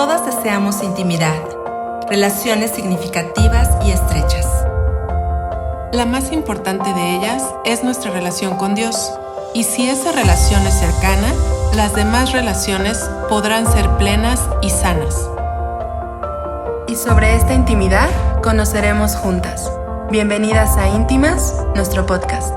Todas deseamos intimidad, relaciones significativas y estrechas. La más importante de ellas es nuestra relación con Dios. Y si esa relación es cercana, las demás relaciones podrán ser plenas y sanas. Y sobre esta intimidad conoceremos juntas. Bienvenidas a Íntimas, nuestro podcast.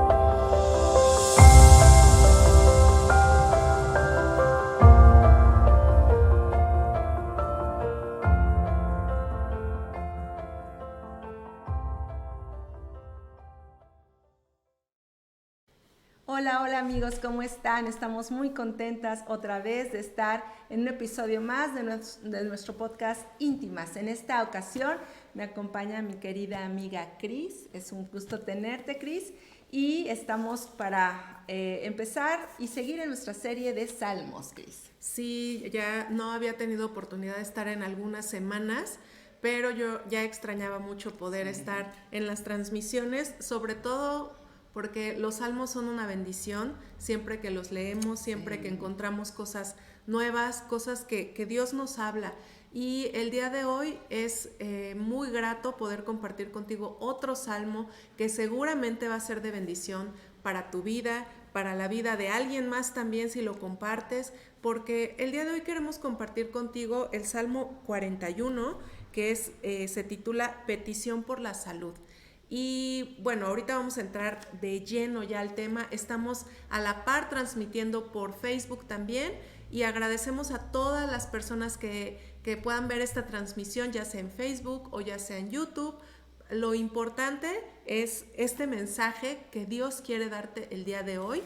Hola amigos, ¿cómo están? Estamos muy contentas otra vez de estar en un episodio más de nuestro podcast Íntimas. En esta ocasión me acompaña mi querida amiga Cris. Es un gusto tenerte, Cris. Y estamos para empezar y seguir en nuestra serie de Salmos, Cris. Sí, ya no había tenido oportunidad de estar en algunas semanas, pero yo ya extrañaba mucho poder estar en las transmisiones, sobre todo porque los salmos son una bendición, siempre que los leemos, siempre que encontramos cosas nuevas, cosas que Dios nos habla. Y el día de hoy es muy grato poder compartir contigo otro salmo que seguramente va a ser de bendición para tu vida, para la vida de alguien más también si lo compartes, porque el día de hoy queremos compartir contigo el Salmo 41, que se titula Petición por la Salud. Y bueno, ahorita vamos a entrar de lleno ya al tema. Estamos a la par transmitiendo por Facebook también y agradecemos a todas las personas que puedan ver esta transmisión, ya sea en Facebook o ya sea en YouTube. Lo importante es este mensaje que Dios quiere darte el día de hoy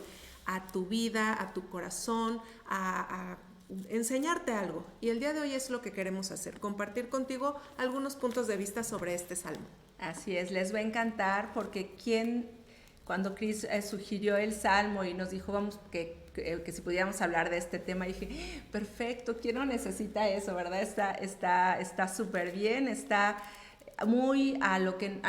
a tu vida, a tu corazón, a enseñarte algo. Y el día de hoy es lo que queremos hacer, compartir contigo algunos puntos de vista sobre este salmo. Así es, les va a encantar porque cuando Cris sugirió el salmo y nos dijo vamos que si pudiéramos hablar de este tema, dije, perfecto, ¿quién no necesita eso, verdad? Está súper bien, está muy a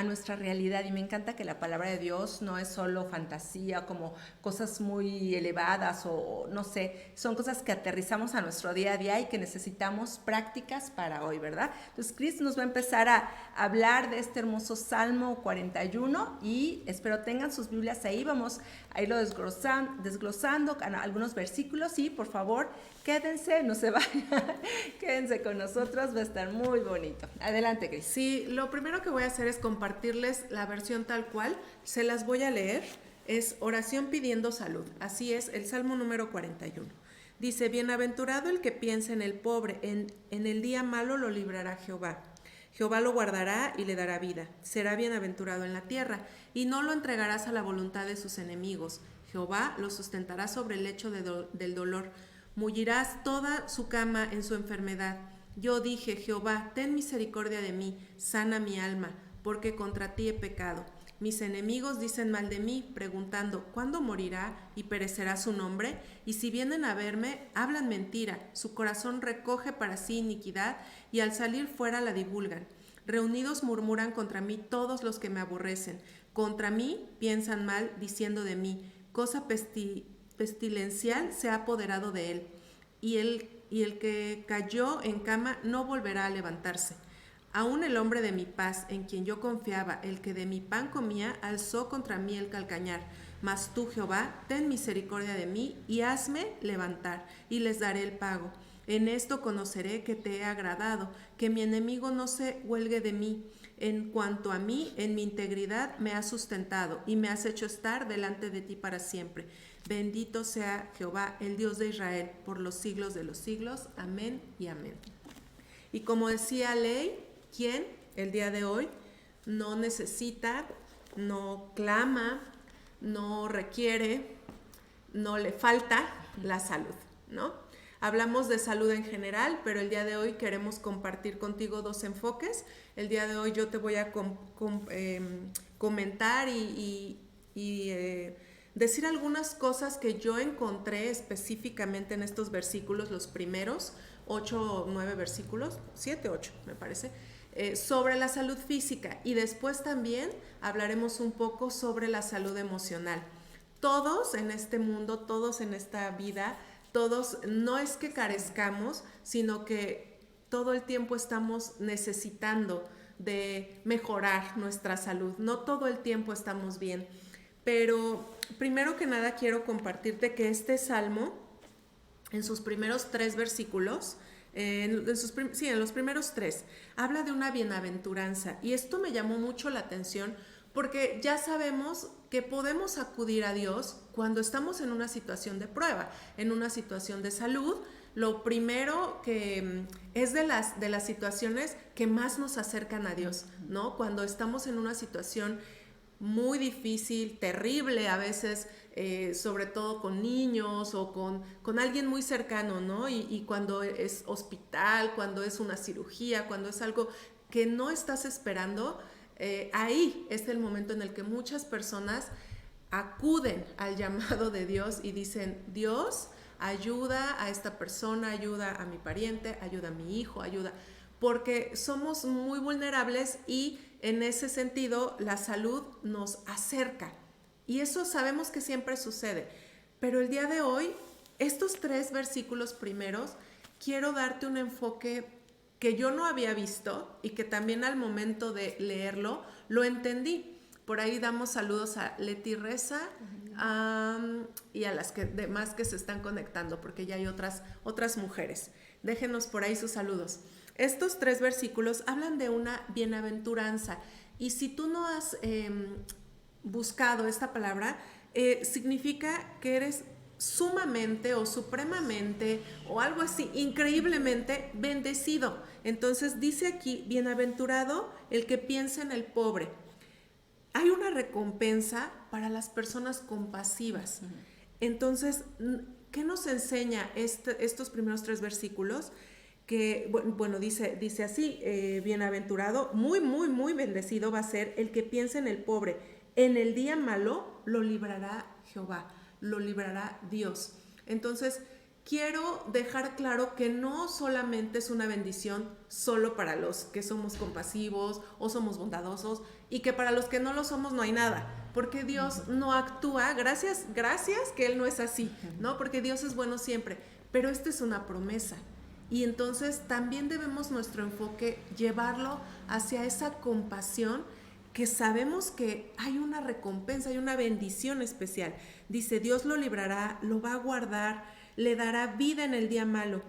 nuestra realidad, y me encanta que la palabra de Dios no es solo fantasía, como cosas muy elevadas o no sé, son cosas que aterrizamos a nuestro día a día y que necesitamos prácticas para hoy, ¿verdad? Entonces Cris nos va a empezar a hablar de este hermoso Salmo 41 y espero tengan sus Biblias ahí, vamos a irlo desglosando algunos versículos y por favor quédense, no se vayan, quédense con nosotros, va a estar muy bonito. Adelante, Cris. Sí, lo primero que voy a hacer es compartirles la versión tal cual, se las voy a leer, es oración pidiendo salud, así es, el Salmo número 41. Dice, bienaventurado el que piensa en el pobre, en el día malo lo librará Jehová. Jehová lo guardará y le dará vida, será bienaventurado en la tierra, y no lo entregarás a la voluntad de sus enemigos. Jehová lo sustentará sobre el lecho del dolor, mullirás toda su cama en su enfermedad. Yo dije, Jehová, ten misericordia de mí, sana mi alma, porque contra ti he pecado. Mis enemigos dicen mal de mí, preguntando, ¿cuándo morirá y perecerá su nombre? Y si vienen a verme, hablan mentira, su corazón recoge para sí iniquidad, y al salir fuera la divulgan. Reunidos murmuran contra mí todos los que me aborrecen, contra mí piensan mal, diciendo de mí, cosa pestilencial se ha apoderado de él, y el que cayó en cama no volverá a levantarse. Aún el hombre de mi paz, en quien yo confiaba, el que de mi pan comía, alzó contra mí el calcañar. Mas tú, Jehová, ten misericordia de mí y hazme levantar, y les daré el pago. En esto conoceré que te he agradado, que mi enemigo no se huelgue de mí. En cuanto a mí, en mi integridad me has sustentado, y me has hecho estar delante de ti para siempre. Bendito sea Jehová, el Dios de Israel, por los siglos de los siglos. Amén y amén. Y como decía Ley, ¿quién el día de hoy no necesita, no clama, no requiere, no le falta la salud, ¿no? Hablamos de salud en general, pero el día de hoy queremos compartir contigo dos enfoques. El día de hoy yo te voy a comentar y decir algunas cosas que yo encontré específicamente en estos versículos, los primeros 8 o 9 versículos, 7, 8 me parece, sobre la salud física, y después también hablaremos un poco sobre la salud emocional. Todos en este mundo, todos en esta vida, todos no es que carezcamos, sino que todo el tiempo estamos necesitando de mejorar nuestra salud, no todo el tiempo estamos bien. Pero primero que nada quiero compartirte que este salmo, en sus primeros 3 versículos, en los primeros 3, habla de una bienaventuranza. Y esto me llamó mucho la atención porque ya sabemos que podemos acudir a Dios cuando estamos en una situación de prueba, en una situación de salud. Lo primero que es de las situaciones que más nos acercan a Dios, ¿no? Cuando estamos en una situación muy difícil, terrible a veces, sobre todo con niños o con alguien muy cercano, ¿no? Y cuando es hospital, cuando es una cirugía, cuando es algo que no estás esperando, ahí es el momento en el que muchas personas acuden al llamado de Dios y dicen: Dios, ayuda a esta persona, ayuda a mi pariente, ayuda a mi hijo, ayuda, porque somos muy vulnerables y en ese sentido la salud nos acerca. Y eso sabemos que siempre sucede. Pero el día de hoy, estos 3 versículos primeros, quiero darte un enfoque que yo no había visto y que también al momento de leerlo lo entendí. Por ahí damos saludos a Leti Reza y a las demás que se están conectando, porque ya hay otras mujeres. Déjenos por ahí sus saludos. Estos 3 versículos hablan de una bienaventuranza. Y si tú no has buscado esta palabra, significa que eres sumamente o supremamente o algo así, increíblemente bendecido. Entonces dice aquí: bienaventurado el que piensa en el pobre. Hay una recompensa para las personas compasivas. Entonces, ¿qué nos enseña estos primeros 3 versículos? Que, bueno, dice así: bienaventurado, muy, muy, muy bendecido va a ser el que piensa en el pobre. En el día malo lo librará Jehová, lo librará Dios. Entonces, quiero dejar claro que no solamente es una bendición solo para los que somos compasivos o somos bondadosos, y que para los que no lo somos no hay nada, porque Dios no actúa, gracias que Él no es así, ¿no? Porque Dios es bueno siempre, pero esto es una promesa. Y entonces también debemos nuestro enfoque llevarlo hacia esa compasión, que sabemos que hay una recompensa, hay una bendición especial. Dice: Dios lo librará, lo va a guardar, le dará vida en el día malo.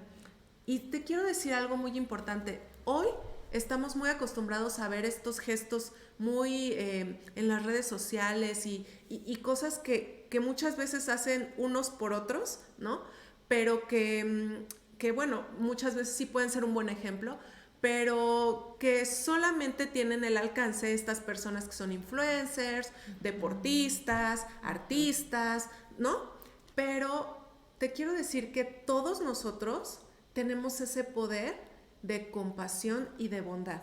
Y te quiero decir algo muy importante. Hoy estamos muy acostumbrados a ver estos gestos muy en las redes sociales y cosas que muchas veces hacen unos por otros, ¿no? Pero que bueno, muchas veces sí pueden ser un buen ejemplo, pero que solamente tienen el alcance estas personas que son influencers, deportistas, artistas, ¿no? Pero te quiero decir que todos nosotros tenemos ese poder de compasión y de bondad.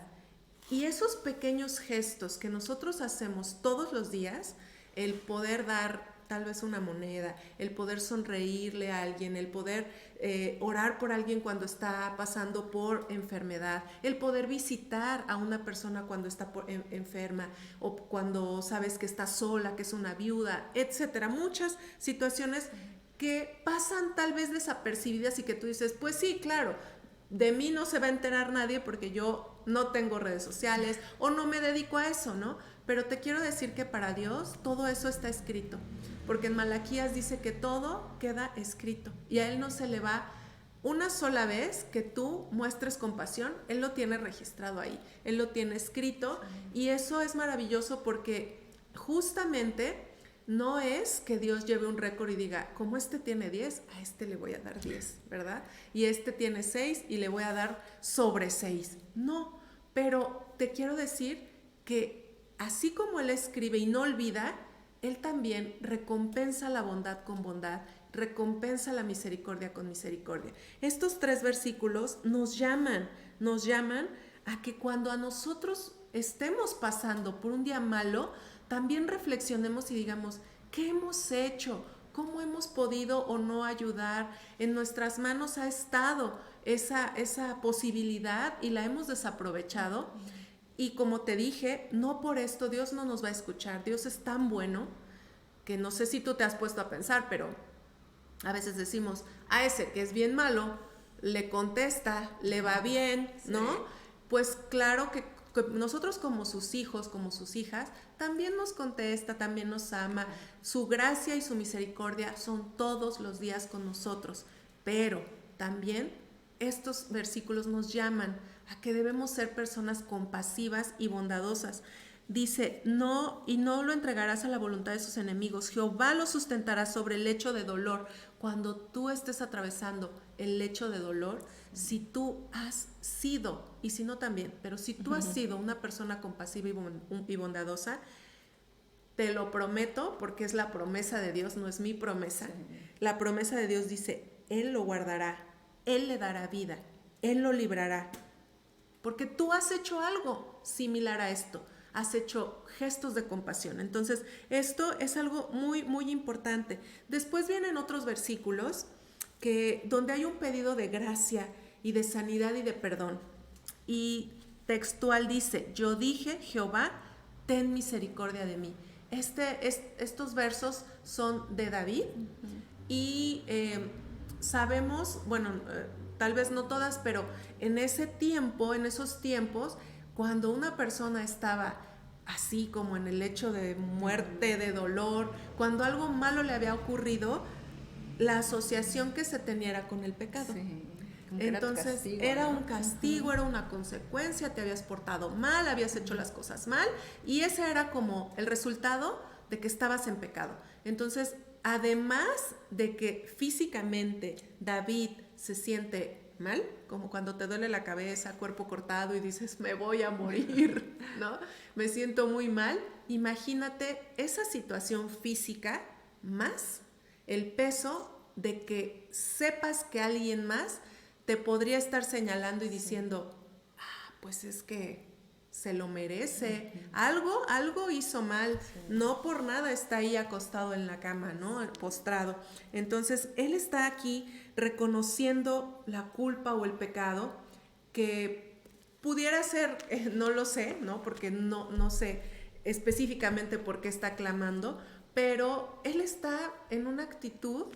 Y esos pequeños gestos que nosotros hacemos todos los días, el poder dar tal vez una moneda, el poder sonreírle a alguien, el poder orar por alguien cuando está pasando por enfermedad, el poder visitar a una persona cuando está enferma o cuando sabes que está sola, que es una viuda, etcétera. Muchas situaciones que pasan tal vez desapercibidas y que tú dices: pues sí, claro, de mí no se va a enterar nadie porque yo no tengo redes sociales o no me dedico a eso, ¿no? Pero te quiero decir que para Dios todo eso está escrito, porque en Malaquías dice que todo queda escrito y a Él no se le va una sola vez que tú muestres compasión. Él lo tiene registrado ahí, Él lo tiene escrito, y eso es maravilloso porque justamente no es que Dios lleve un récord y diga: como este tiene 10, a este le voy a dar 10, ¿verdad? Y este tiene 6 y le voy a dar sobre 6. No, pero te quiero decir que así como Él escribe y no olvida, Él también recompensa la bondad con bondad, recompensa la misericordia con misericordia. Estos 3 versículos nos llaman a que cuando a nosotros estemos pasando por un día malo, también reflexionemos y digamos: ¿qué hemos hecho? ¿Cómo hemos podido o no ayudar? En nuestras manos ha estado esa posibilidad y la hemos desaprovechado. Y como te dije, no por esto Dios no nos va a escuchar. Dios es tan bueno que no sé si tú te has puesto a pensar, pero a veces decimos: a ese que es bien malo, le contesta, le va bien, ¿no? Sí. Pues claro que nosotros como sus hijos, como sus hijas, también nos contesta, también nos ama. Su gracia y su misericordia son todos los días con nosotros. Pero también estos versículos nos llaman a que debemos ser personas compasivas y bondadosas. Dice, no, y no lo entregarás a la voluntad de sus enemigos. Jehová lo sustentará sobre el lecho de dolor. Cuando tú estés atravesando el lecho de dolor, si tú has sido, y si no también, pero si tú has sido una persona compasiva y bondadosa, te lo prometo, porque es la promesa de Dios, no es mi promesa. La promesa de Dios dice, Él lo guardará, Él le dará vida, Él lo librará. Porque tú has hecho algo similar a esto, has hecho gestos de compasión. Entonces, esto es algo muy, muy importante. Después vienen otros versículos donde hay un pedido de gracia y de sanidad y de perdón. Y textual dice, yo dije, Jehová, ten misericordia de mí. Estos versos son de David y sabemos, bueno, tal vez no todas, pero en esos tiempos, cuando una persona estaba así como en el lecho de muerte, de dolor, cuando algo malo le había ocurrido, la asociación que se tenía era con el pecado. Sí. Entonces era un castigo, era una consecuencia, te habías portado mal, habías hecho las cosas mal, y ese era como el resultado de que estabas en pecado. Entonces, además de que físicamente David se siente mal, como cuando te duele la cabeza, cuerpo cortado y dices, me voy a morir, ¿no? Me siento muy mal. Imagínate esa situación física más el peso de que sepas que alguien más te podría estar señalando y diciendo, pues es que se lo merece, algo hizo mal, no por nada está ahí acostado en la cama, ¿no? Postrado. Entonces, él está aquí reconociendo la culpa o el pecado que pudiera ser, no lo sé, ¿no? Porque no sé específicamente por qué está clamando, pero él está en una actitud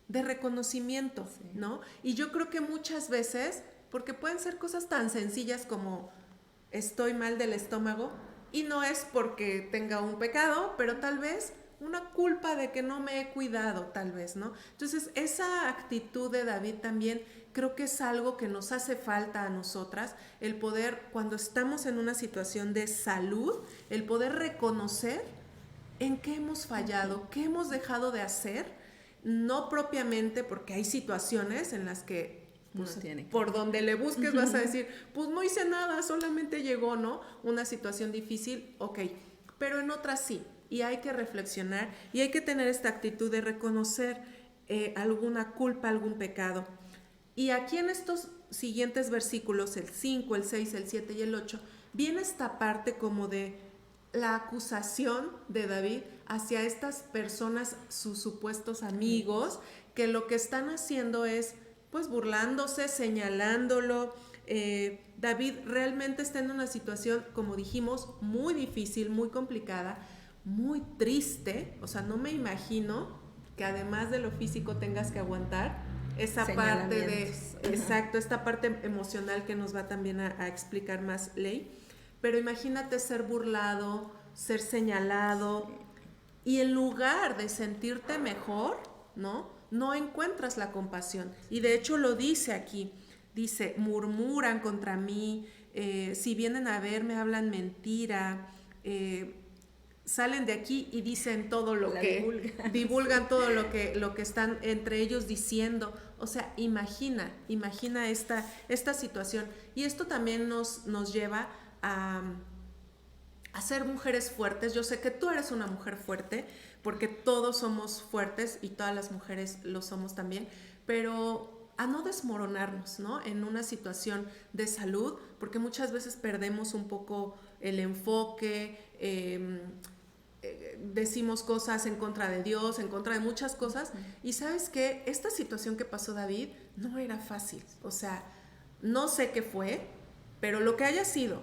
de reconocimiento, ¿no? Y yo creo que muchas veces, porque pueden ser cosas tan sencillas como estoy mal del estómago, y no es porque tenga un pecado, pero tal vez una culpa de que no me he cuidado, tal vez, ¿no? Entonces, esa actitud de David también creo que es algo que nos hace falta a nosotras, el poder, cuando estamos en una situación de salud, el poder reconocer en qué hemos fallado, qué hemos dejado de hacer, no propiamente, porque hay situaciones en las que pues, por donde le busques vas a decir, pues no hice nada, solamente llegó, ¿no? Una situación difícil, ok, pero en otras sí, y hay que reflexionar y hay que tener esta actitud de reconocer alguna culpa, algún pecado. Y aquí en estos siguientes versículos, el 5, el 6, el 7 y el 8, viene esta parte como de la acusación de David hacia estas personas, sus supuestos amigos, que lo que están haciendo es pues burlándose, señalándolo. David realmente está en una situación, como dijimos, muy difícil, muy complicada, muy triste. O sea, no me imagino que además de lo físico tengas que aguantar esa parte de, exacto, esta parte emocional que nos va también a explicar más Ley. Pero imagínate ser burlado, ser señalado, y en lugar de sentirte mejor, no encuentras la compasión. Y de hecho lo dice aquí, dice, murmuran contra mí, si vienen a verme hablan mentira, salen de aquí y dicen todo lo que divulgan todo lo que están entre ellos diciendo. O sea, imagina esta situación. Y esto también nos lleva a ser mujeres fuertes. Yo sé que tú eres una mujer fuerte, porque todos somos fuertes y todas las mujeres lo somos también, pero a no desmoronarnos, ¿no? En una situación de salud, porque muchas veces perdemos un poco el enfoque, decimos cosas en contra de Dios, en contra de muchas cosas, y ¿sabes qué? Esta situación que pasó David no era fácil. O sea, no sé qué fue, pero lo que haya sido,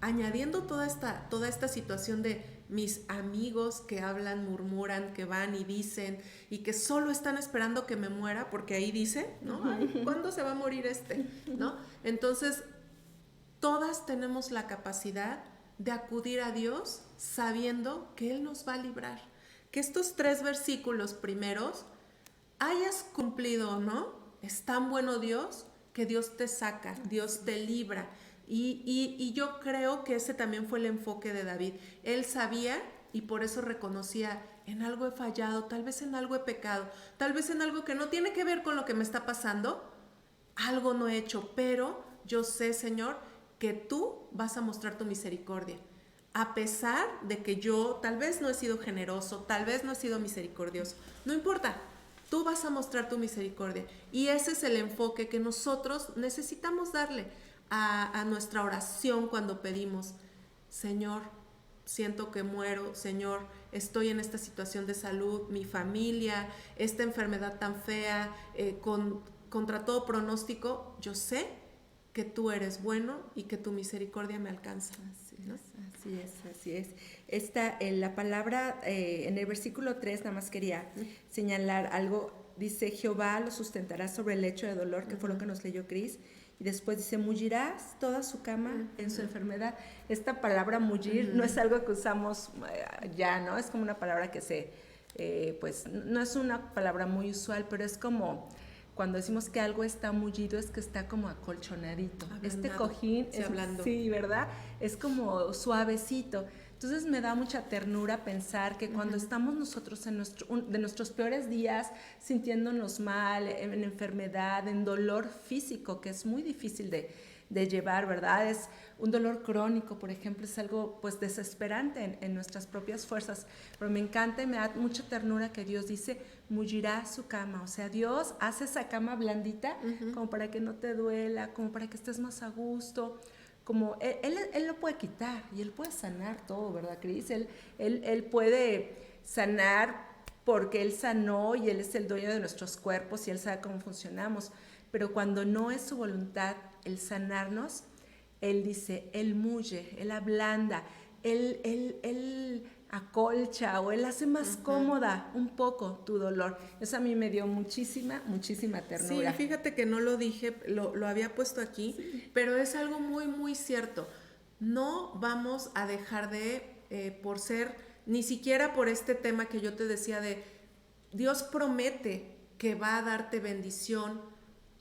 añadiendo toda esta situación de mis amigos que hablan, murmuran, que van y dicen y que solo están esperando que me muera, porque ahí dice, ¿no? Ay, ¿cuándo se va a morir este? ¿No? Entonces, todas tenemos la capacidad de acudir a Dios sabiendo que Él nos va a librar. Que estos 3 versículos primeros, hayas cumplido o no, es tan bueno Dios que Dios te saca, Dios te libra. Y yo creo que ese también fue el enfoque de David. Él sabía y por eso reconocía, en algo he fallado, tal vez en algo he pecado, tal vez en algo que no tiene que ver con lo que me está pasando, algo no he hecho, pero yo sé, Señor, que tú vas a mostrar tu misericordia. A pesar de que yo tal vez no he sido generoso, tal vez no he sido misericordioso, no importa, tú vas a mostrar tu misericordia. Y ese es el enfoque que nosotros necesitamos darle a nuestra oración cuando pedimos, Señor, siento que muero, Señor, estoy en esta situación de salud, mi familia, esta enfermedad tan fea, contra todo pronóstico, yo sé que tú eres bueno y que tu misericordia me alcanza. ¿No? Así es. La palabra en el versículo 3, nada más quería señalar algo, dice, Jehová lo sustentará sobre el lecho de dolor, que fue lo que nos leyó Cris, y después dice, mullirás toda su cama en su enfermedad. Esta palabra mullir no es algo que usamos ya, ¿no? Es como una palabra que pues no es una palabra muy usual, pero es como cuando decimos que algo está mullido, es que está como acolchonadito. Ablandado. Este cojín es, sí, ¿verdad? Es como suavecito. Entonces me da mucha ternura pensar que cuando estamos nosotros en de nuestros peores días, sintiéndonos mal, en enfermedad, en dolor físico, que es muy difícil de llevar, ¿verdad? Es un dolor crónico, por ejemplo, es algo pues desesperante en nuestras propias fuerzas, pero me encanta y me da mucha ternura que Dios dice, mullirá su cama, o sea, Dios hace esa cama blandita como para que no te duela, como para que estés más a gusto, como él lo puede quitar y Él puede sanar todo, ¿verdad, Cris? Él puede sanar porque Él sanó y Él es el dueño de nuestros cuerpos y Él sabe cómo funcionamos, pero cuando no es su voluntad el sanarnos, Él dice, Él mulle, Él ablanda, Él acolcha o Él hace más cómoda un poco tu dolor. Eso a mí me dio muchísima ternura. Sí, fíjate que no lo dije, lo había puesto aquí, pero es algo muy, muy cierto. No vamos a dejar por ser, ni siquiera por este tema que yo te decía de, Dios promete que va a darte bendición,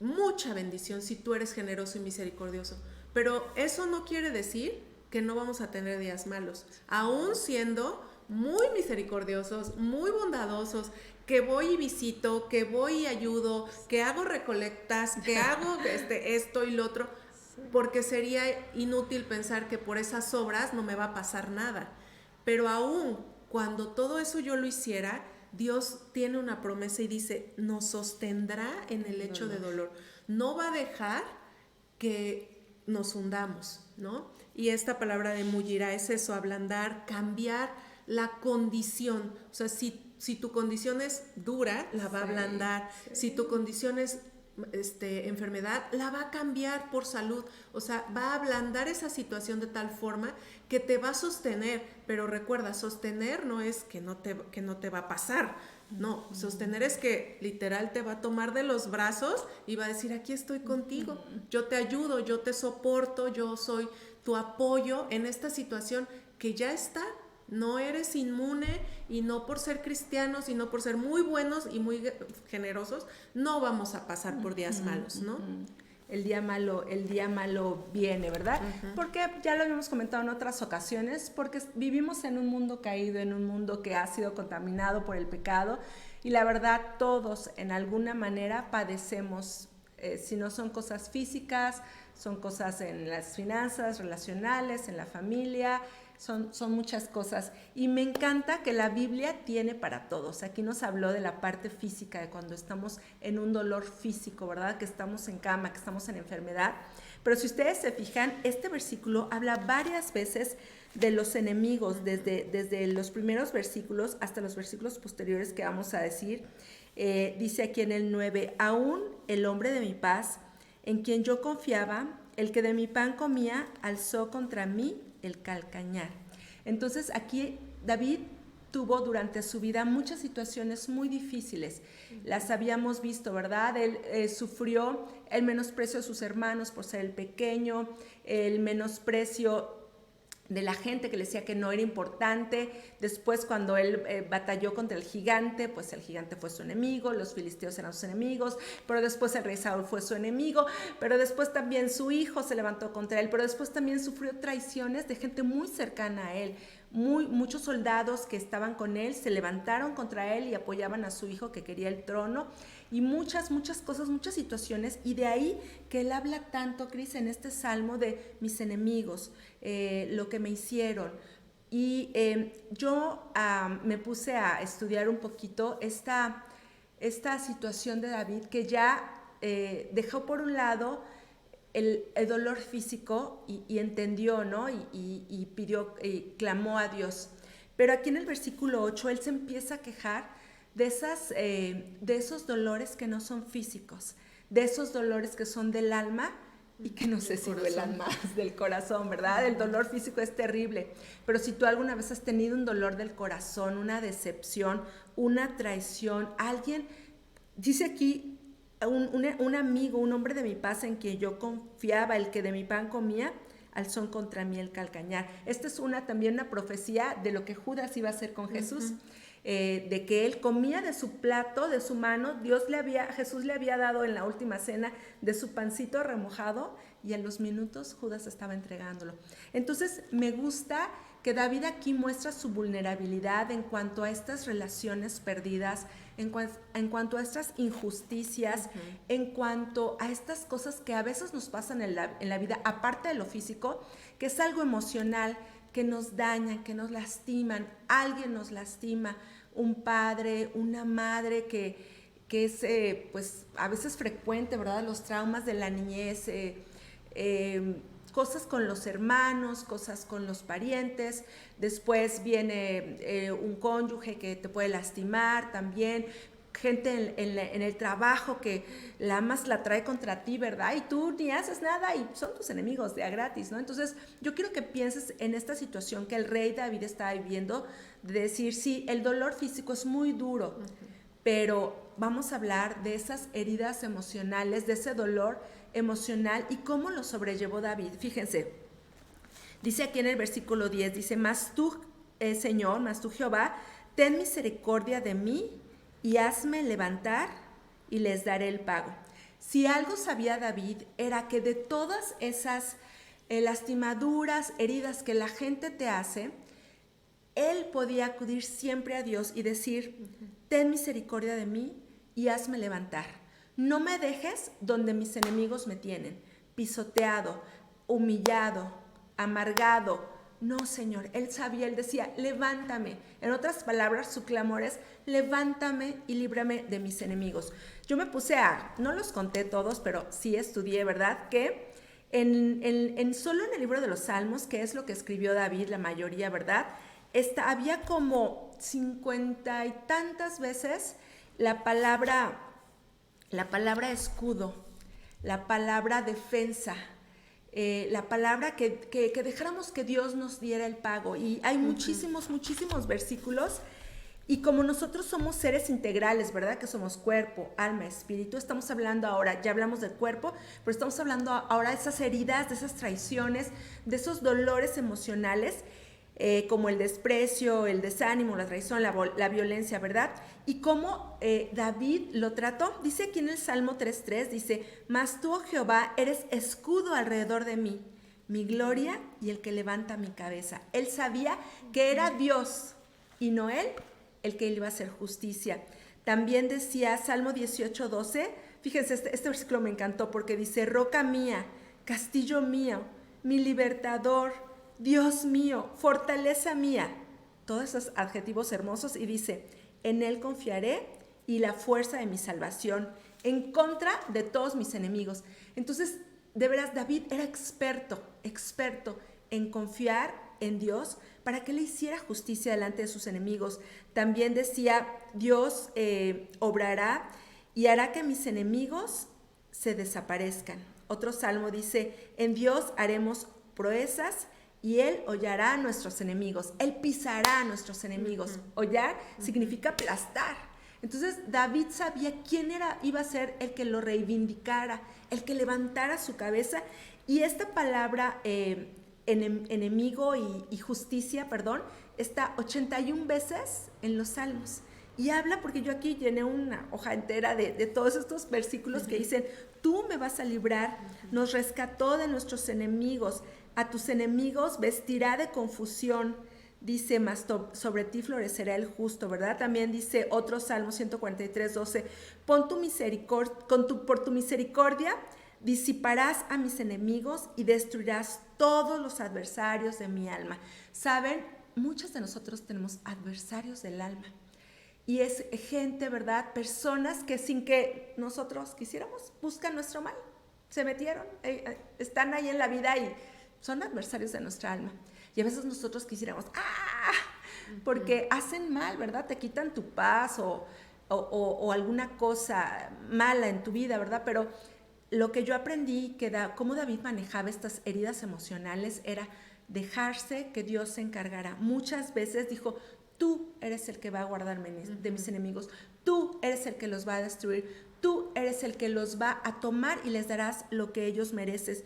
mucha bendición, si tú eres generoso y misericordioso. Pero eso no quiere decir que no vamos a tener días malos, aún siendo muy misericordiosos, muy bondadosos, que voy y visito, que voy y ayudo, que hago recolectas, que hago esto y lo otro, porque sería inútil pensar que por esas obras no me va a pasar nada. Pero aún cuando todo eso yo lo hiciera, Dios tiene una promesa y dice, nos sostendrá en el lecho de dolor. No va a dejar que nos hundamos, ¿no? Y esta palabra de mullirá es eso, ablandar, cambiar la condición. O sea, si tu condición es dura, la va a ablandar. Si tu condición es enfermedad, la va a cambiar por salud. O sea, va a ablandar esa situación de tal forma que te va a sostener. Pero recuerda, sostener no es que no te va a pasar. No, sostener es que literal te va a tomar de los brazos y va a decir, aquí estoy contigo, yo te ayudo, yo te soporto, yo soy tu apoyo en esta situación que ya está. No eres inmune y no por ser cristianos y no por ser muy buenos y muy generosos, no vamos a pasar por días malos, ¿no? El día malo viene, ¿verdad? Porque ya lo habíamos comentado en otras ocasiones, porque vivimos en un mundo caído, en un mundo que ha sido contaminado por el pecado, y la verdad todos en alguna manera padecemos, si no son cosas físicas, son cosas en las finanzas, relacionales, en la familia, son muchas cosas. Y me encanta que la Biblia tiene para todos. Aquí nos habló de la parte física, de cuando estamos en un dolor físico, ¿verdad? Que estamos en cama, que estamos en enfermedad. Pero si ustedes se fijan, este versículo habla varias veces de los enemigos, desde los primeros versículos hasta los versículos posteriores que vamos a decir. Dice aquí en el 9, aún el hombre de mi paz, en quien yo confiaba, el que de mi pan comía, alzó contra mí el calcañar. Entonces aquí David tuvo durante su vida muchas situaciones muy difíciles. Las habíamos visto, ¿verdad? Él sufrió el menosprecio de sus hermanos por ser el pequeño, el menosprecio de la gente que le decía que no era importante. Después, cuando él batalló contra el gigante, pues el gigante fue su enemigo, los filisteos eran sus enemigos, pero después el rey Saúl fue su enemigo, pero después también su hijo se levantó contra él, pero después también sufrió traiciones de gente muy cercana a él. Muchos soldados que estaban con él se levantaron contra él y apoyaban a su hijo que quería el trono, y muchas cosas, muchas situaciones, y de ahí que él habla tanto, Cris, en este salmo de mis enemigos, lo que me hicieron. Y yo me puse a estudiar un poquito esta situación de David, que ya dejó por un lado el dolor físico y entendió, ¿no? Y pidió, clamó a Dios. Pero aquí en el versículo 8 él se empieza a quejar de esos dolores que no son físicos, de esos dolores que son del alma y que no sé si duelan más, del corazón, ¿verdad? El dolor físico es terrible, pero si tú alguna vez has tenido un dolor del corazón, una decepción, una traición, alguien, dice aquí, un amigo, un hombre de mi paz en quien yo confiaba, el que de mi pan comía, alzó contra mí el calcañar. Esta es también una profecía de lo que Judas iba a hacer con Jesús. De que él comía de su plato, de su mano. Jesús le había dado en la última cena de su pancito remojado, y en los minutos Judas estaba entregándolo. Entonces me gusta que David aquí muestra su vulnerabilidad en cuanto a estas relaciones perdidas, en cuanto a estas injusticias, en cuanto a estas cosas que a veces nos pasan en la vida, aparte de lo físico, que es algo emocional, que nos dañan, que nos lastiman. Alguien nos lastima, un padre, una madre, que es pues a veces frecuente, ¿verdad? Los traumas de la niñez, cosas con los hermanos, cosas con los parientes. Después viene un cónyuge que te puede lastimar también. Gente en el trabajo que la amas, la trae contra ti, ¿verdad? Y tú ni haces nada y son tus enemigos de a gratis, ¿no? Entonces yo quiero que pienses en esta situación que el rey David estaba viviendo, de decir, sí, el dolor físico es muy duro, pero vamos a hablar de esas heridas emocionales, de ese dolor emocional y cómo lo sobrellevó David. Fíjense, dice aquí en el versículo 10, dice, mas tú, Señor, mas tú, Jehová, ten misericordia de mí y hazme levantar y les daré el pago. Si algo sabía David era que de todas esas lastimaduras, heridas que la gente te hace, él podía acudir siempre a Dios y decir, ten misericordia de mí y hazme levantar. No me dejes donde mis enemigos me tienen, pisoteado, humillado, amargado. No, Señor, él sabía, él decía, levántame. En otras palabras, su clamor es, levántame y líbrame de mis enemigos. Yo me puse no los conté todos, pero sí estudié, ¿verdad? Que solo en el libro de los Salmos, que es lo que escribió David, la mayoría, ¿verdad? Había como 50 y tantas veces la palabra escudo, la palabra defensa, la palabra que dejáramos que Dios nos diera el pago. Y hay muchísimos versículos. Y como nosotros somos seres integrales, ¿verdad? Que somos cuerpo, alma, espíritu. Estamos hablando ahora, ya hablamos del cuerpo, pero estamos hablando ahora de esas heridas, de esas traiciones, de esos dolores emocionales, como el desprecio, el desánimo, la traición, la violencia, ¿verdad? Y cómo David lo trató. Dice aquí en el Salmo 3:3, dice, mas tú, oh Jehová, eres escudo alrededor de mí, mi gloria y el que levanta mi cabeza. Él sabía que era Dios y no él el que iba a hacer justicia. También decía Salmo 18:12, fíjense, este versículo me encantó porque dice, roca mía, castillo mío, mi libertador, Dios mío, fortaleza mía. Todos esos adjetivos hermosos, y dice, en él confiaré y la fuerza de mi salvación, en contra de todos mis enemigos. Entonces, de veras, David era experto en confiar en Dios para que le hiciera justicia delante de sus enemigos. También decía, Dios obrará y hará que mis enemigos se desaparezcan. Otro salmo dice, en Dios haremos proezas y Él hollará a nuestros enemigos, Él pisará a nuestros enemigos. Hollar significa aplastar. Entonces David sabía quién iba a ser el que lo reivindicara, el que levantara su cabeza, y esta palabra enemigo y justicia, está 81 veces en los Salmos. Y habla, porque yo aquí llené una hoja entera de todos estos versículos que dicen, tú me vas a librar, nos rescató de nuestros enemigos, a tus enemigos vestirá de confusión, dice, mas sobre ti florecerá el justo, ¿verdad? También dice otro Salmo 143, 12, por tu misericordia disiparás a mis enemigos y destruirás todos los adversarios de mi alma. ¿Saben? Muchos de nosotros tenemos adversarios del alma. Y es gente, ¿verdad? Personas que sin que nosotros quisiéramos, buscan nuestro mal. Se metieron, están ahí en la vida y son adversarios de nuestra alma. Y a veces nosotros quisiéramos, porque hacen mal, ¿verdad? Te quitan tu paz o alguna cosa mala en tu vida, ¿verdad? Pero lo que yo aprendí, cómo David manejaba estas heridas emocionales, era dejarse que Dios se encargara. Muchas veces dijo, tú eres el que va a guardarme de mis enemigos, tú eres el que los va a destruir, tú eres el que los va a tomar y les darás lo que ellos merecen.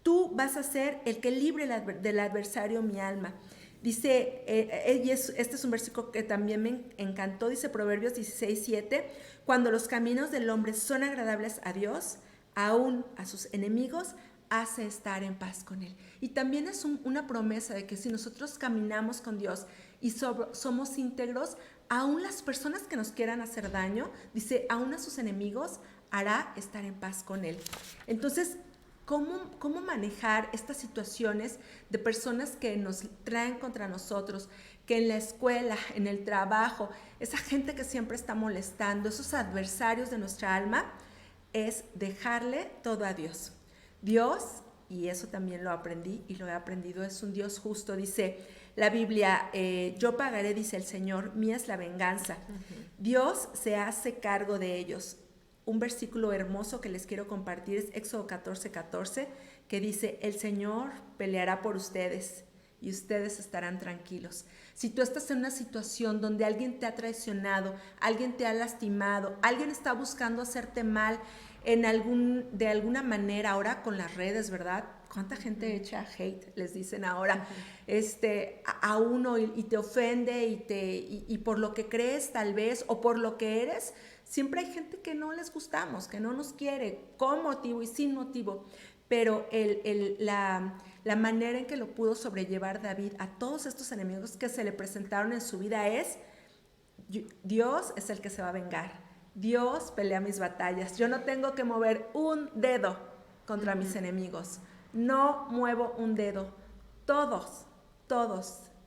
Tú vas a ser el que libre del adversario mi alma. Dice, este es un versículo que también me encantó, dice Proverbios 16:7, cuando los caminos del hombre son agradables a Dios, aún a sus enemigos hace estar en paz con Él. Y también es una promesa de que si nosotros caminamos con Dios y somos íntegros, aún las personas que nos quieran hacer daño, dice, aún a sus enemigos hará estar en paz con Él. Entonces, ¿cómo manejar estas situaciones de personas que nos traen contra nosotros, que en la escuela, en el trabajo, esa gente que siempre está molestando, esos adversarios de nuestra alma? Es dejarle todo a Dios. Dios, y eso también lo aprendí y lo he aprendido, es un Dios justo. Dice la Biblia, yo pagaré, dice el Señor, mía es la venganza. Dios se hace cargo de ellos. Un versículo hermoso que les quiero compartir es Éxodo 14:14, que dice, el Señor peleará por ustedes y ustedes estarán tranquilos. Si tú estás en una situación donde alguien te ha traicionado, alguien te ha lastimado, alguien está buscando hacerte mal de alguna manera, ahora con las redes, ¿verdad? ¿Cuánta gente echa hate? Les dicen ahora a uno y te ofende y por lo que crees tal vez o por lo que eres. Siempre hay gente que no les gustamos, que no nos quiere, con motivo y sin motivo. Pero la manera en que lo pudo sobrellevar David a todos estos enemigos que se le presentaron en su vida es, Dios es el que se va a vengar. Dios pelea mis batallas. Yo no tengo que mover un dedo contra mis enemigos. No muevo un dedo. Todos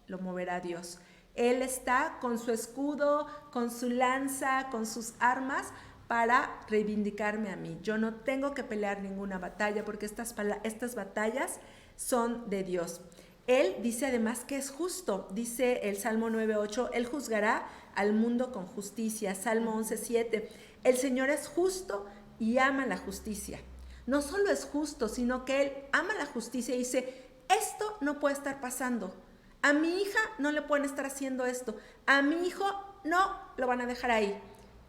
lo moverá Dios. Él está con su escudo, con su lanza, con sus armas para reivindicarme a mí. Yo no tengo que pelear ninguna batalla porque estas batallas son de Dios. Él dice además que es justo. Dice el Salmo 9:8, Él juzgará al mundo con justicia. Salmo 11:7, el Señor es justo y ama la justicia. No solo es justo, sino que Él ama la justicia y dice, esto no puede estar pasando. A mi hija no le pueden estar haciendo esto. A mi hijo no lo van a dejar ahí.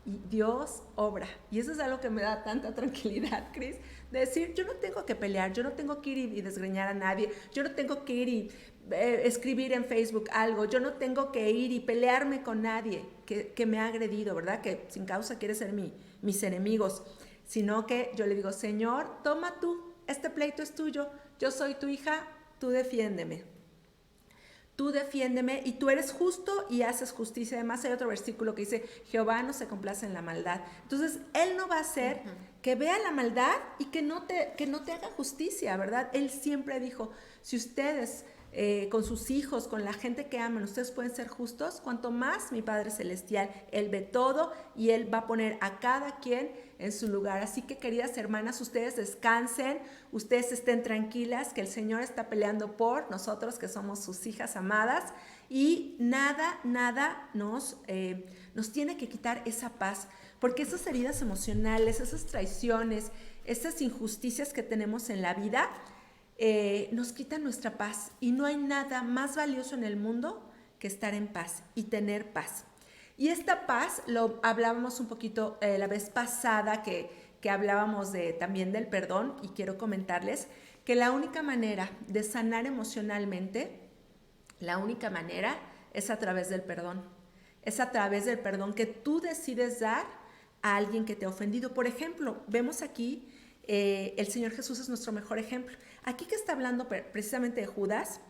Y Dios obra. Y eso es algo que me da tanta tranquilidad, Cris, de decir, yo no tengo que pelear, yo no tengo que ir y desgreñar a nadie, yo no tengo que ir y escribir en Facebook algo, yo no tengo que ir y pelearme con nadie que me ha agredido, ¿verdad? Que sin causa quiere ser mis enemigos, sino que yo le digo, Señor, toma tú, este pleito es tuyo, yo soy tu hija, tú defiéndeme. Tú defiéndeme y tú eres justo y haces justicia. Además hay otro versículo que dice, Jehová no se complace en la maldad. Entonces, Él no va a hacer que vea la maldad y que no te haga justicia, ¿verdad? Él siempre dijo, si ustedes con sus hijos, con la gente que aman, ustedes pueden ser justos, cuanto más mi Padre Celestial, Él ve todo y Él va a poner a cada quien en su lugar. Así que, queridas hermanas, ustedes descansen, ustedes estén tranquilas, que el Señor está peleando por nosotros, que somos sus hijas amadas, y nada nos tiene que quitar esa paz, porque esas heridas emocionales, esas traiciones, esas injusticias que tenemos en la vida, nos quita nuestra paz. Y no hay nada más valioso en el mundo que estar en paz y tener paz. Y esta paz, lo hablábamos un poquito la vez pasada que hablábamos también del perdón, y quiero comentarles que la única manera de sanar emocionalmente, la única manera es a través del perdón. Es a través del perdón que tú decides dar a alguien que te ha ofendido. Por ejemplo, vemos aquí, el Señor Jesús es nuestro mejor ejemplo. Aquí que está hablando precisamente de Judas,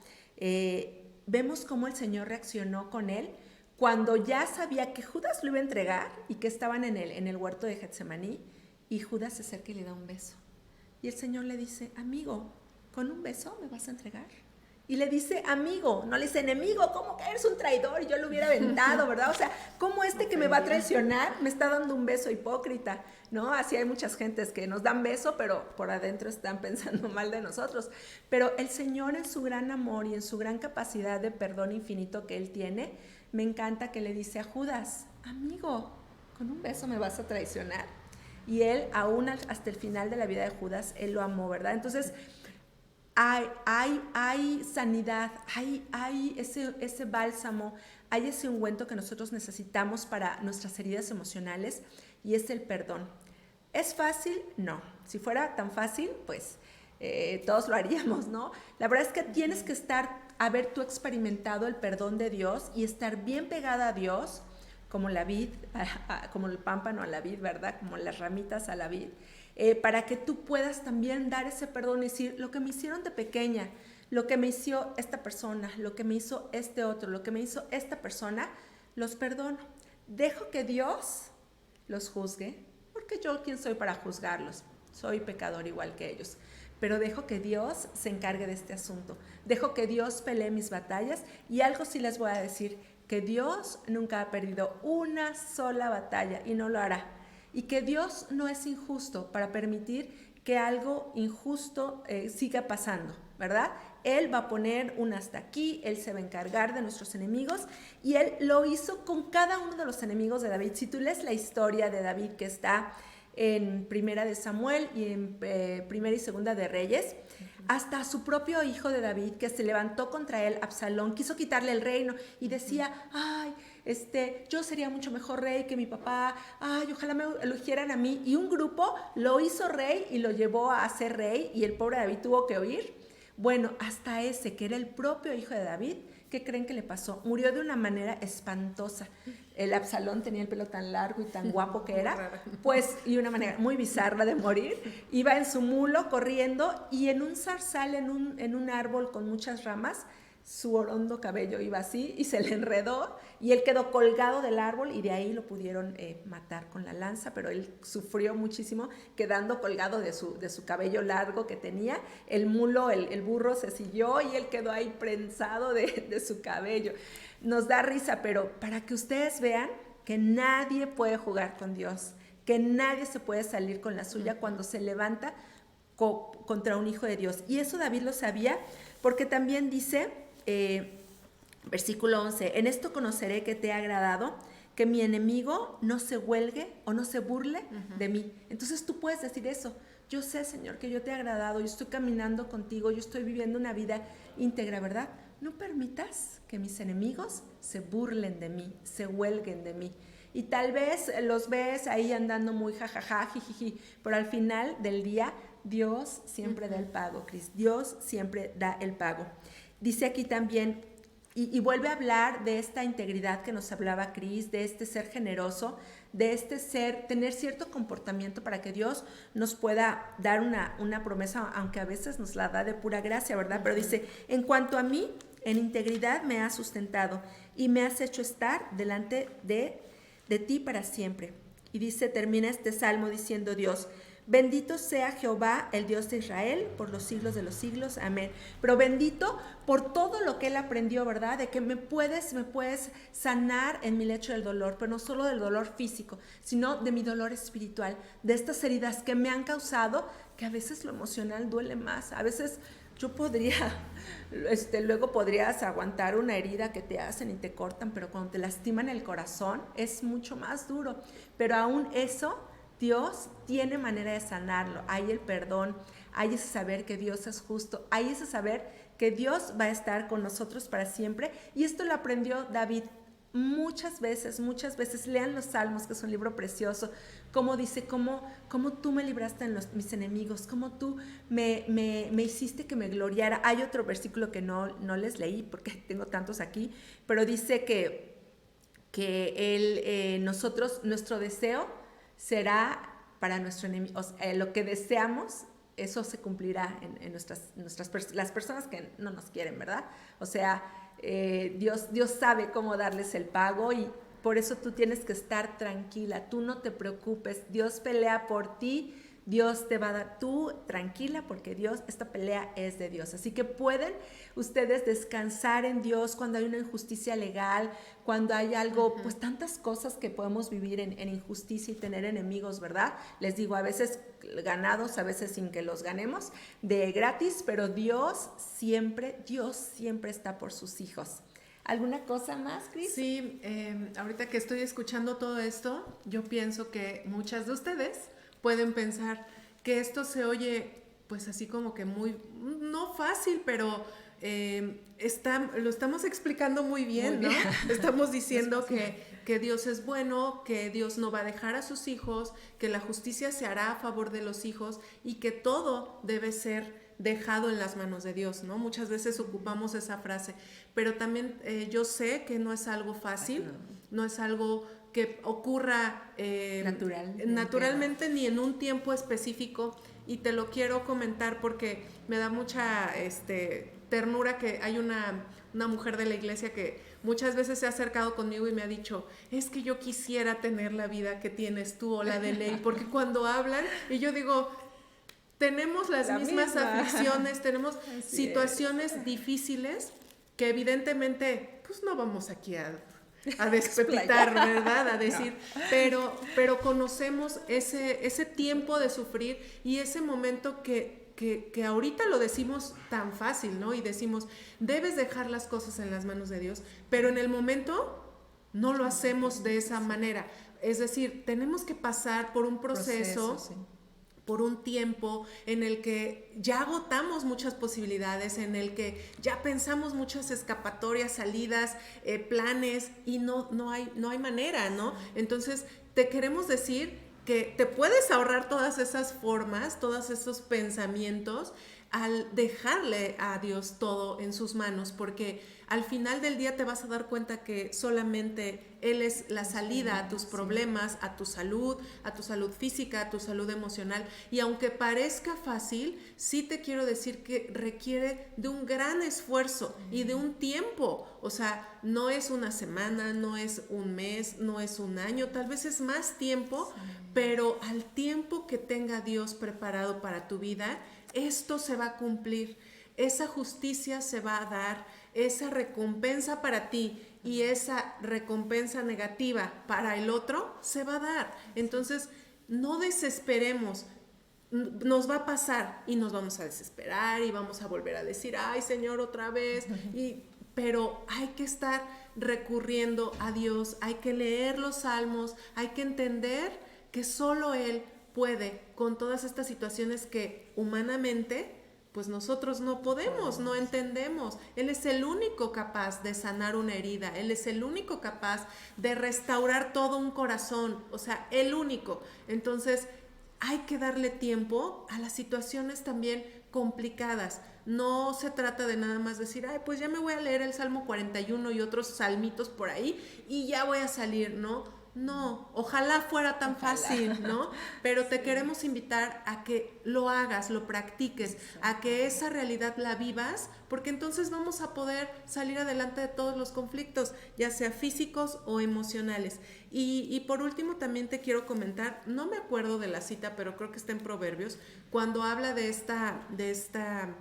vemos cómo el Señor reaccionó con él cuando ya sabía que Judas lo iba a entregar y que estaban en el huerto de Getsemaní, y Judas se acerca y le da un beso. Y el Señor le dice, amigo, ¿con un beso me vas a entregar? Y le dice amigo, no le dice enemigo, ¿cómo que eres un traidor? Y yo lo hubiera aventado, ¿verdad? O sea, ¿cómo que me va a traicionar me está dando un beso hipócrita? ¿No? Así hay muchas gentes que nos dan beso, pero por adentro están pensando mal de nosotros. Pero el Señor, en su gran amor y en su gran capacidad de perdón infinito que Él tiene, me encanta que le dice a Judas, amigo, ¿con un beso me vas a traicionar? Y Él, aún hasta el final de la vida de Judas, Él lo amó, ¿verdad? Entonces, hay sanidad, hay ese bálsamo, hay ese ungüento que nosotros necesitamos para nuestras heridas emocionales, y es el perdón. ¿Es fácil? No. Si fuera tan fácil, pues todos lo haríamos, ¿no? La verdad es que tienes que haber tú experimentado el perdón de Dios y estar bien pegada a Dios, como la vid, como el pámpano a la vid, ¿verdad? Como las ramitas a la vid, para que tú puedas también dar ese perdón y decir, lo que me hicieron de pequeña, lo que me hizo esta persona, lo que me hizo este otro, lo que me hizo esta persona, los perdono. Dejo que Dios los juzgue, porque yo, ¿quién soy para juzgarlos? Soy pecador igual que ellos. Pero dejo que Dios se encargue de este asunto. Dejo que Dios pelee mis batallas, y algo sí les voy a decir, que Dios nunca ha perdido una sola batalla y no lo hará. Y que Dios no es injusto para permitir que algo injusto siga pasando, ¿verdad? Él va a poner un hasta aquí, Él se va a encargar de nuestros enemigos, y Él lo hizo con cada uno de los enemigos de David. Si tú lees la historia de David, que está en Primera de Samuel y en Primera y Segunda de Reyes, hasta su propio hijo de David, que se levantó contra él, Absalón, quiso quitarle el reino y decía, ay, yo sería mucho mejor rey que mi papá, ay, ojalá me eligieran a mí. Y un grupo lo hizo rey y lo llevó a ser rey, y el pobre David tuvo que huir. Bueno, hasta ese, que era el propio hijo de David, ¿qué creen que le pasó? Murió de una manera espantosa. El Absalón tenía el pelo tan largo y tan guapo que era, pues, y una manera muy bizarra de morir. Iba en su mulo corriendo, y en un zarzal, en un árbol con muchas ramas, su orondo cabello iba así y se le enredó, y él quedó colgado del árbol, y de ahí lo pudieron matar con la lanza, pero él sufrió muchísimo quedando colgado de su cabello largo que tenía. El mulo, el burro se siguió, y él quedó ahí prensado de su cabello. Nos da risa, pero para que ustedes vean que nadie puede jugar con Dios, que nadie se puede salir con la suya cuando se levanta contra un hijo de Dios. Y eso David lo sabía, porque también dice, versículo 11, en esto conoceré que te he agradado, que mi enemigo no se huelgue o no se burle de mí. Entonces tú puedes decir eso. Yo sé, Señor, que yo te he agradado, yo estoy caminando contigo, yo estoy viviendo una vida íntegra, ¿verdad? No permitas que mis enemigos se burlen de mí, se huelguen de mí. Y tal vez los ves ahí andando muy jajaja, jijiji, pero al final del día Dios siempre da el pago, Cris. Dios siempre da el pago. Dice aquí también, y vuelve a hablar de esta integridad que nos hablaba Cris, de este ser generoso, de este ser, tener cierto comportamiento para que Dios nos pueda dar una promesa, aunque a veces nos la da de pura gracia, ¿verdad? Pero dice, en cuanto a mí, en integridad me has sustentado y me has hecho estar delante de ti para siempre. Y dice, termina este salmo diciendo Dios, bendito sea Jehová, el Dios de Israel, por los siglos de los siglos. Amén. Pero bendito por todo lo que él aprendió, ¿verdad? De que me puedes sanar en mi lecho del dolor, pero no solo del dolor físico, sino de mi dolor espiritual, de estas heridas que me han causado, que a veces lo emocional duele más. A veces yo luego podrías aguantar una herida que te hacen y te cortan, pero cuando te lastiman el corazón es mucho más duro. Pero aún eso Dios tiene manera de sanarlo. Hay el perdón, hay ese saber que Dios es justo, hay ese saber que Dios va a estar con nosotros para siempre. Y esto lo aprendió David muchas veces. Lean los Salmos, que es un libro precioso. Como dice, cómo tú me libraste de mis enemigos, cómo tú me hiciste que me gloriara. Hay otro versículo que no les leí porque tengo tantos aquí, pero dice que nuestro deseo será para nuestro enemigo, lo que deseamos, eso se cumplirá en las personas que no nos quieren, ¿verdad? O sea, Dios sabe cómo darles el pago y por eso tú tienes que estar tranquila, tú no te preocupes, Dios pelea por ti, Dios te va a dar, tú tranquila porque esta pelea es de Dios. Así que pueden ustedes descansar en Dios cuando hay una injusticia legal, cuando hay algo, pues tantas cosas que podemos vivir en injusticia y tener enemigos, ¿verdad? Les digo, a veces ganados, a veces sin que los ganemos, de gratis, pero Dios siempre está por sus hijos. ¿Alguna cosa más, Cris? Sí, ahorita que estoy escuchando todo esto, yo pienso que muchas de ustedes pueden pensar que esto se oye pues así como que muy, no fácil, pero lo estamos explicando muy bien, ¿no? Estamos diciendo que Dios es bueno, que Dios no va a dejar a sus hijos, que la justicia se hará a favor de los hijos y que todo debe ser dejado en las manos de Dios, ¿no? Muchas veces ocupamos esa frase, pero también yo sé que no es algo fácil, no es algo que ocurra naturalmente ni en un tiempo específico, y te lo quiero comentar porque me da mucha ternura que hay una mujer de la iglesia que muchas veces se ha acercado conmigo y me ha dicho, es que yo quisiera tener la vida que tienes tú o la de Ley, porque cuando hablan, y yo digo, tenemos las mismas aflicciones, tenemos situaciones difíciles que evidentemente pues no vamos aquí a despepitar, ¿verdad? A decir, pero conocemos ese tiempo de sufrir y ese momento que ahorita lo decimos tan fácil, ¿no? Y decimos, debes dejar las cosas en las manos de Dios, pero en el momento no lo hacemos de esa manera. Es decir, tenemos que pasar por un proceso sí. Por un tiempo en el que ya agotamos muchas posibilidades, en el que ya pensamos muchas escapatorias, salidas, planes y no hay manera, ¿no? Entonces, te queremos decir que te puedes ahorrar todas esas formas, todos esos pensamientos al dejarle a Dios todo en sus manos, porque al final del día te vas a dar cuenta que solamente Él es la salida a tus problemas, a tu salud física, a tu salud emocional. Y aunque parezca fácil, sí te quiero decir que requiere de un gran esfuerzo y de un tiempo. O sea, no es una semana, no es un mes, no es un año, tal vez es más tiempo, pero al tiempo que tenga Dios preparado para tu vida, esto se va a cumplir, esa justicia se va a dar, esa recompensa para ti y esa recompensa negativa para el otro se va a dar. Entonces, no desesperemos, nos va a pasar y nos vamos a desesperar y vamos a volver a decir, ay Señor, otra vez, pero hay que estar recurriendo a Dios, hay que leer los salmos, hay que entender que solo Él puede con todas estas situaciones que humanamente pues nosotros no podemos, no entendemos. Él es el único capaz de sanar una herida, Él es el único capaz de restaurar todo un corazón, o sea, el único. Entonces hay que darle tiempo a las situaciones también complicadas. No se trata de nada más decir, ay, pues ya me voy a leer el Salmo 41 y otros salmitos por ahí y ya voy a salir, ¿no? No, ojalá fuera tan fácil, ¿no? Pero te queremos invitar a que lo hagas, lo practiques, a que esa realidad la vivas, porque entonces vamos a poder salir adelante de todos los conflictos, ya sea físicos o emocionales. Y por último también te quiero comentar, no me acuerdo de la cita, pero creo que está en Proverbios, cuando habla de esta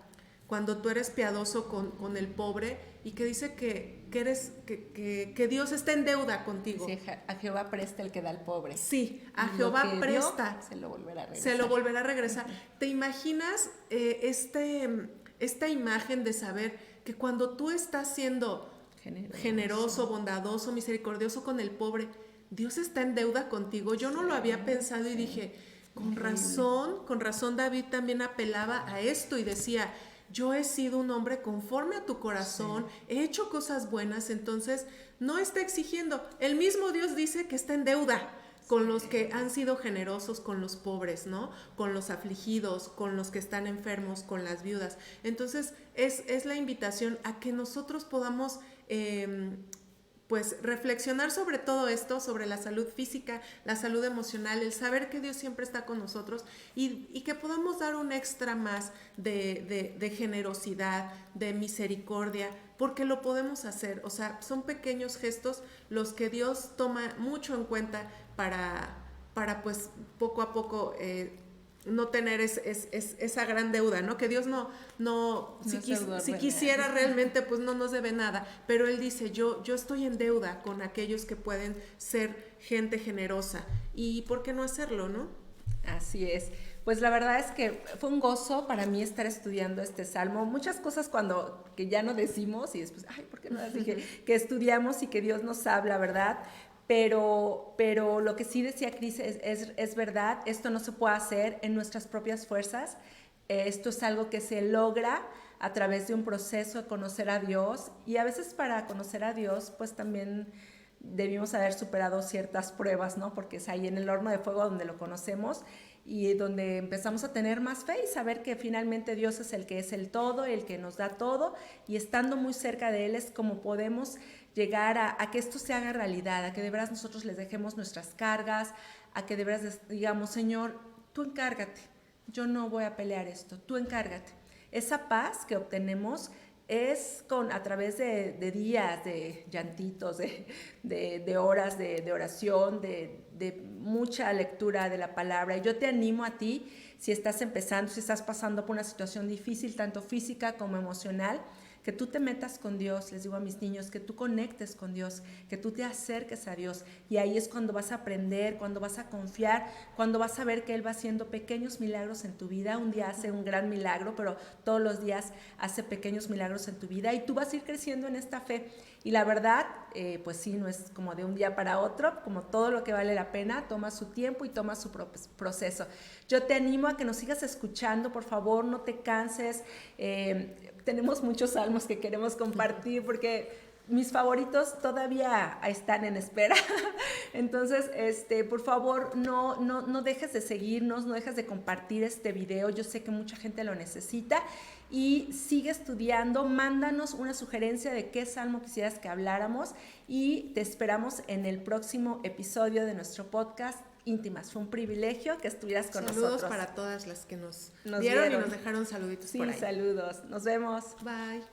cuando tú eres piadoso con el pobre y que dice que Dios está en deuda contigo. Sí, a Jehová presta el que da al pobre. Sí, a Jehová presta. Se lo volverá a regresar. Se lo volverá a regresar. ¿Te imaginas esta imagen de saber que cuando tú estás siendo generoso, bondadoso, misericordioso con el pobre, Dios está en deuda contigo. Yo no lo había pensado y dije, con razón David también apelaba a esto y decía, yo he sido un hombre conforme a tu corazón, he hecho cosas buenas, entonces no está exigiendo. El mismo Dios dice que está en deuda con los que han sido generosos con los pobres, ¿no? Con los afligidos, con los que están enfermos, con las viudas. Entonces es la invitación a que nosotros podamos pues reflexionar sobre todo esto, sobre la salud física, la salud emocional, el saber que Dios siempre está con nosotros y que podamos dar un extra más de generosidad, de misericordia, porque lo podemos hacer. O sea, son pequeños gestos los que Dios toma mucho en cuenta para pues poco a poco no tener esa gran deuda, ¿no? Que Dios si quisiera realmente, pues no nos debe nada, pero Él dice, yo estoy en deuda con aquellos que pueden ser gente generosa, y ¿por qué no hacerlo, no? Así es. Pues la verdad es que fue un gozo para mí estar estudiando este salmo. Muchas cosas que ya no decimos y después, ay, ¿por qué no las dije? Que estudiamos y que Dios nos habla, ¿verdad? Pero lo que sí decía Cris es verdad, esto no se puede hacer en nuestras propias fuerzas, esto es algo que se logra a través de un proceso de conocer a Dios, y a veces para conocer a Dios pues también debimos haber superado ciertas pruebas, ¿no? Porque es ahí en el horno de fuego donde lo conocemos y donde empezamos a tener más fe y saber que finalmente Dios es el que es el todo, el que nos da todo, y estando muy cerca de Él es como podemos llegar a que esto se haga realidad, a que de veras nosotros les dejemos nuestras cargas, a que de veras digamos, Señor, tú encárgate, yo no voy a pelear esto, tú encárgate. Esa paz que obtenemos es a través de días, de llantitos, de horas de oración, de mucha lectura de la palabra. Y yo te animo a ti, si estás empezando, si estás pasando por una situación difícil, tanto física como emocional, que tú te metas con Dios, les digo a mis niños, que tú conectes con Dios, que tú te acerques a Dios, y ahí es cuando vas a aprender, cuando vas a confiar, cuando vas a ver que Él va haciendo pequeños milagros en tu vida. Un día hace un gran milagro, pero todos los días hace pequeños milagros en tu vida, y tú vas a ir creciendo en esta fe. Y la verdad, pues sí, no es como de un día para otro, como todo lo que vale la pena, toma su tiempo y toma su proceso. Yo te animo a que nos sigas escuchando, por favor, no te canses. Tenemos muchos salmos que queremos compartir porque mis favoritos todavía están en espera. Entonces, por favor, no dejes de seguirnos, no dejes de compartir este video. Yo sé que mucha gente lo necesita, y sigue estudiando. Mándanos una sugerencia de qué salmo quisieras que habláramos, y te esperamos en el próximo episodio de nuestro podcast Íntimas. Fue un privilegio que estuvieras con nosotros. Saludos para todas las que nos vieron y nos dejaron saluditos por ahí. Sí, saludos. Nos vemos. Bye.